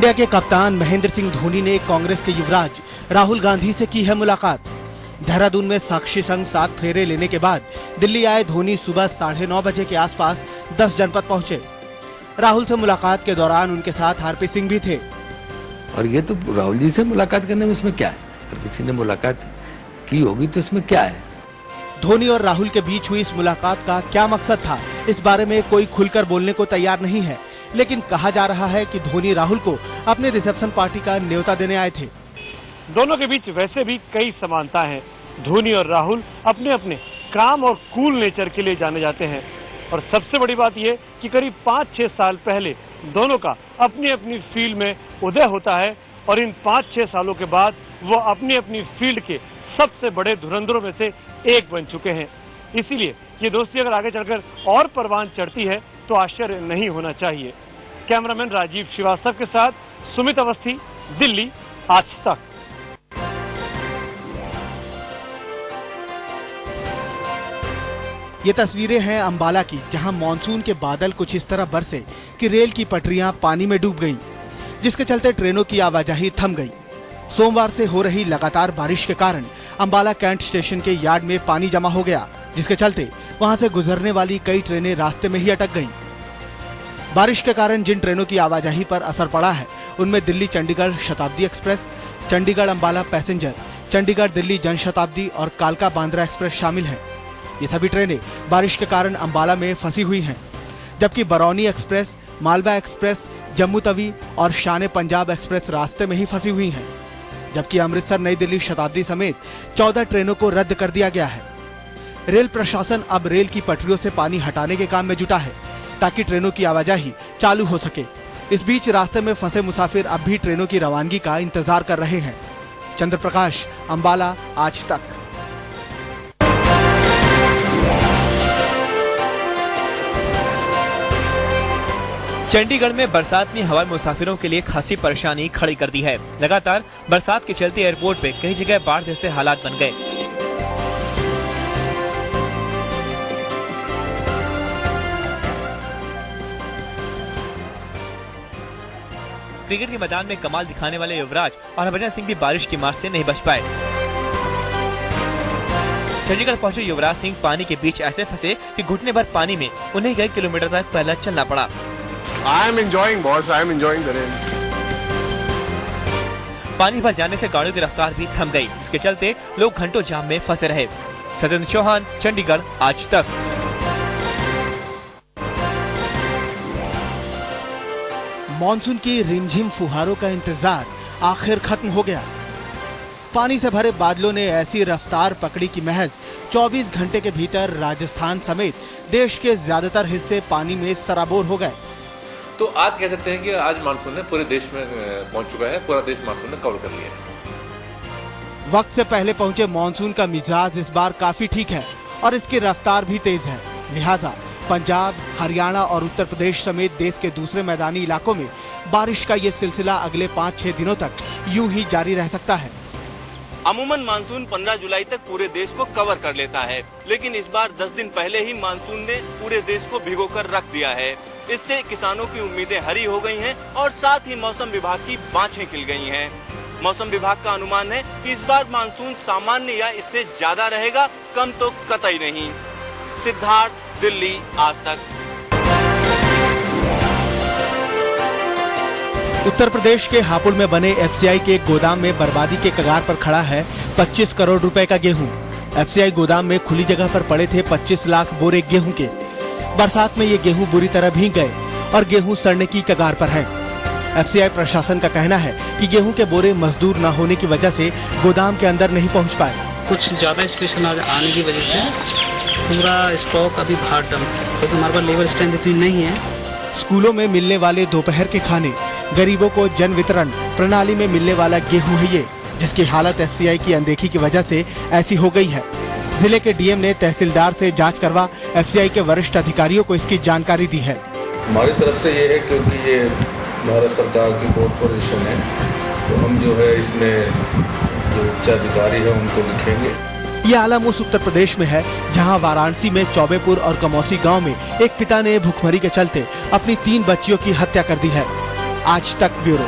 India के कप्तान महेंद्र सिंह धोनी ने कांग्रेस के युवराज राहुल गांधी से की है मुलाकात। देहरादून में साक्षी संग 7 फेरे लेने के बाद दिल्ली आए धोनी सुबह 9:30 बजे के आसपास 10 जनपद पहुंचे। राहुल से मुलाकात के दौरान उनके साथ आरपी सिंह भी थे। और ये तो राहुल जी से मुलाकात करने में इसमें क्या है? अगर किसी ने मुलाकात की होगी तो इसमें क्या है? धोनी और राहुल के बीच हुई इस मुलाकात का क्या मकसद था, इस बारे में कोई खुलकर बोलने को तैयार नहीं है, लेकिन कहा जा रहा है कि धोनी राहुल को अपने रिसेप्शन पार्टी का न्योता देने आए थे। दोनों के बीच वैसे भी कई समानता है। धोनी और राहुल अपने अपने काम और कूल नेचर के लिए जाने जाते हैं और सबसे बड़ी बात यह कि करीब 5-6 साल पहले दोनों का अपनी अपनी फील्ड में उदय होता है और इन 5-6 सालों के बाद वो अपनी अपनी फील्ड के सबसे बड़े धुरंधरों में से एक बन चुके हैं। इसीलिए ये दोस्ती अगर आगे चलकर और परवान चढ़ती है तो आश्चर्य नहीं होना चाहिए। कैमरामैन राजीव श्रीवास्तव के साथ सुमित अवस्थी, दिल्ली, आज तक। ये तस्वीरें हैं अंबाला की, जहां मॉनसून के बादल कुछ इस तरह बरसे कि रेल की पटरियां पानी में डूब गईं, जिसके चलते ट्रेनों की आवाजाही थम गई। सोमवार से हो रही लगातार बारिश के कारण अंबाला कैंट स्टेशन के यार्ड में पानी जमा हो गया, जिसके चलते वहां से गुजरने वाली कई ट्रेनें रास्ते में ही अटक गईं। बारिश के कारण जिन ट्रेनों की आवाजाही पर असर पड़ा है उनमें दिल्ली चंडीगढ़ शताब्दी एक्सप्रेस, चंडीगढ़ अंबाला पैसेंजर, चंडीगढ़ दिल्ली जनशताब्दी और कालका बांद्रा एक्सप्रेस शामिल हैं। ये सभी ट्रेनें बारिश के कारण अंबाला में फंसी हुई हैं, जबकि बरौनी एक्सप्रेस, मालवा एक्सप्रेस, जम्मू तवी और शान पंजाब एक्सप्रेस रास्ते में ही फंसी हुई हैं। जबकि अमृतसर नई दिल्ली शताब्दी समेत 14 ट्रेनों को रद्द कर दिया गया है। रेल प्रशासन अब रेल की पटरियों से पानी हटाने के काम में जुटा है ताकि ट्रेनों की आवाजाही चालू हो सके। इस बीच रास्ते में फंसे मुसाफिर अब भी ट्रेनों की रवानगी का इंतजार कर रहे हैं। चंद्र प्रकाश, अंबाला, आज तक। चंडीगढ़ में बरसात ने हवाई मुसाफिरों के लिए खासी परेशानी खड़ी कर दी है। लगातार बरसात के चलते एयरपोर्ट पे कई जगह बाढ़ जैसे हालात बन गए। क्रिकेट के मैदान में कमाल दिखाने वाले युवराज और हरभजन सिंह भी बारिश की मार से नहीं बच पाए। चंडीगढ़ पहुंचे युवराज सिंह पानी के बीच ऐसे फंसे कि घुटने भर पानी में उन्हें कई किलोमीटर तक पैदल चलना पड़ा। I am enjoying, boss. I am enjoying the rain. पानी भर जाने से गाड़ियों की रफ्तार भी थम गई, जिसके चलते लोग घंटों जाम में फंसे रहे। सत्येंद्र चौहान, चंडीगढ़, आज तक। मॉनसून की रिमझिम फुहारों का इंतजार आखिर खत्म हो गया। पानी से भरे बादलों ने ऐसी रफ्तार पकड़ी कि महज 24 घंटे के भीतर राजस्थान समेत देश के ज्यादातर हिस्से पानी में सराबोर हो गए। तो आज कह सकते हैं कि आज मानसून ने पूरे देश में पहुंच चुका है, पूरा देश मानसून ने कवर कर लिया है। वक्त से पहले पहुंचे मॉनसून का मिजाज इस बार काफी ठीक है और इसकी रफ्तार भी तेज है। लिहाजा पंजाब, हरियाणा और उत्तर प्रदेश समेत देश के दूसरे मैदानी इलाकों में बारिश का ये सिलसिला अगले 5-6 दिनों तक यूं ही जारी रह सकता है। अमूमन मानसून 15 जुलाई तक पूरे देश को कवर कर लेता है, लेकिन इस बार 10 दिन पहले ही मानसून ने पूरे देश को भिगोकर रख दिया है। इससे किसानों की उम्मीदें हरी हो गई हैं और साथ ही मौसम विभाग की बाछें खिल गई हैं। मौसम विभाग का अनुमान है कि इस बार मानसून सामान्य या इससे ज्यादा रहेगा, कम तो कतई नहीं। सिद्धार्थ, दिल्ली, आज तक। उत्तर प्रदेश के हापुड़ में बने एफसीआई के गोदाम में बर्बादी के कगार पर खड़ा है 25 करोड़ रुपए का गेहूं। एफसीआई गोदाम में खुली जगह पर पड़े थे 25 लाख बोरे गेहूं के। बरसात में ये गेहूं बुरी तरह भीग गए और गेहूं सड़ने की कगार पर है। एफसीआई प्रशासन का कहना है कि गेहूं के बोरे मजदूर न होने की वजह से गोदाम के अंदर नहीं पहुंच पाए। कुछ ज्यादा स्पेशल आने की वजह से पूरा स्टॉक अभी बाहर डंप है, क्योंकि हमारे पास लेबर स्ट्रेंथ इतनी नहीं है। स्कूलों में मिलने वाले दोपहर के खाने, गरीबों को जन वितरण प्रणाली में मिलने वाला गेहूं है ये, जिसकी हालत एफसीआई की अनदेखी की वजह से ऐसी हो गई है। जिले के डीएम ने तहसीलदार से जांच करवा एफसीआई के वरिष्ठ अधिकारियों को इसकी जानकारी दी है। हमारी तरफ से ये है, क्योंकि ये भारत सरकार की कॉर्पोरेशन है, तो हम जो है इसमें जो उच्च अधिकारी है उनको लिखेंगे। ये आलम उस उत्तर प्रदेश में है जहां वाराणसी में चौबेपुर और कमौसी गांव में एक पिता ने भूखमरी के चलते अपनी 3 बच्चियों की हत्या कर दी है। आज तक ब्यूरो।